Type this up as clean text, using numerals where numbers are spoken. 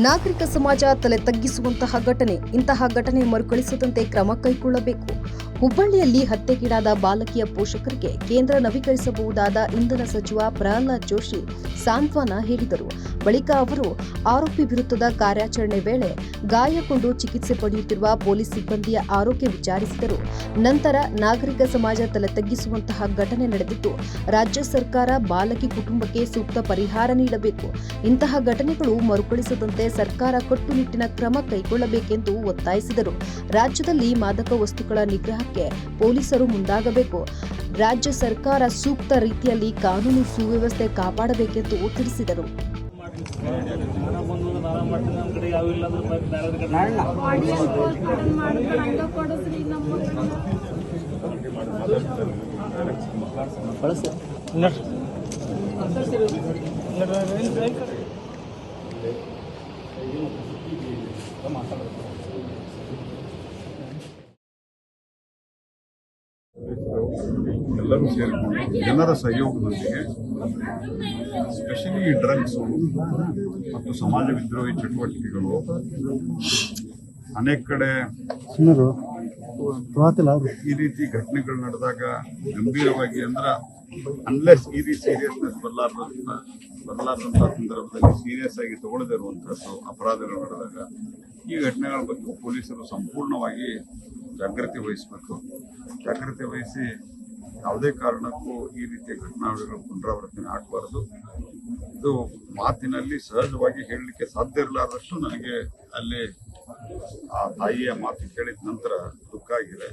ನಾಗರಿಕ ಸಮಾಜ ತಲೆ ತಗ್ಗಿಸುವಂತಹ ಇಂತಹ ಘಟನೆ ಮರುಕಳಿಸದಂತೆ ಕ್ರಮ ಕೈಗೊಳ್ಳಬೇಕು. ಹುಬ್ಬಳ್ಳಿಯಲ್ಲಿ ಹತ್ಯೆಗೀಡಾದ ಬಾಲಕಿಯ ಪೋಷಕರಿಗೆ ಕೇಂದ್ರ ನವೀಕರಿಸಬಹುದಾದ ಇಂಧನ ಸಚಿವ ಪ್ರಹ್ಲಾದ್ ಜೋಶಿ ಸಾಂತ್ವನ ಹೇಳಿದರು. ಬಳಿಕ ಅವರು ಆರೋಪಿ ವಿರುದ್ಧದ ಕಾರ್ಯಾಚರಣೆ ವೇಳೆ ಗಾಯಗೊಂಡು ಚಿಕಿತ್ಸೆ ಪಡೆಯುತ್ತಿರುವ ಪೊಲೀಸ್ ಸಿಬ್ಬಂದಿಯ ಆರೋಗ್ಯ ವಿಚಾರಿಸಿದರು. ನಂತರ ನಾಗರಿಕ ಸಮಾಜ ತಲೆ ತಗ್ಗಿಸುವಂತಹ ಘಟನೆ ನಡೆದಿದ್ದು, ರಾಜ್ಯ ಸರ್ಕಾರ ಬಾಲಕಿ ಕುಟುಂಬಕ್ಕೆ ಸೂಕ್ತ ಪರಿಹಾರ ನೀಡಬೇಕು. ಇಂತಹ ಘಟನೆಗಳು ಮರುಕಳಿಸದಂತೆ ಸರ್ಕಾರ ಕಟ್ಟುನಿಟ್ಟಿನ ಕ್ರಮ ಕೈಗೊಳ್ಳಬೇಕೆಂದು ಒತ್ತಾಯಿಸಿದರು. ರಾಜ್ಯದಲ್ಲಿ ಮಾದಕ ವಸ್ತುಗಳ ನಿಗ್ರಹಕ್ಕೆ ಪೊಲೀಸರು ಮುಂದಾಗಬೇಕು. ರಾಜ್ಯ ಸರ್ಕಾರ ಸೂಕ್ತ ರೀತಿಯಲ್ಲಿ ಕಾನೂನು ಸುವ್ಯವಸ್ಥೆ ಕಾಪಾಡಬೇಕೆಂದು ತಿಳಿಸಿದರು. ಎಲ್ಲರೂ ಸೇರಿಕೊಂಡು ಜನರ ಸಹಯೋಗದೊಂದಿಗೆ ಸ್ಪೆಷಲಿ ಡ್ರಗ್ಸ್ ಮತ್ತು ಸಮಾಜ ವಿದ್ರೋಹಿ ಚಟುವಟಿಕೆಗಳು ಅನೇಕ ಕಡೆ ಈ ರೀತಿ ಘಟನೆಗಳು ನಡೆದಾಗ ಗಂಭೀರವಾಗಿ ಅನ್ಲೆಸ್ ಈ ರೀತಿ ಸೀರಿಯಸ್ನೆಸ್ ಬರಲಾರ್ದಂಥ ಸಂದರ್ಭದಲ್ಲಿ ಸೀರಿಯಸ್ ಆಗಿ ತಗೊಳ್ಳದೇ ಇರುವಂಥದ್ದು ಅಪರಾಧಗಳು ನಡೆದಾಗ ಈ ಘಟನೆಗಳ ಬಗ್ಗೆ ಪೊಲೀಸರು ಸಂಪೂರ್ಣವಾಗಿ ಜಾಗೃತಿ ವಹಿಸಬೇಕು. ಜಾಗೃತಿ ವಹಿಸಿ ಯಾವುದೇ ಕಾರಣಕ್ಕೂ ಈ ರೀತಿಯ ಘಟನಾವಳಿಗಳು ಪುನರಾವರ್ತನೆ ಆಗಬಾರದು. ಇದು ಮಾತಿನಲ್ಲಿ ಸಹಜವಾಗಿ ಹೇಳಲಿಕ್ಕೆ ಸಾಧ್ಯ ಇರಲಾರದಷ್ಟು ನನಗೆ ಅಲ್ಲಿ ಆ ತಾಯಿಯ ಮಾತು ಕೇಳಿದ ನಂತರ ದುಃಖ ಆಗಿದೆ.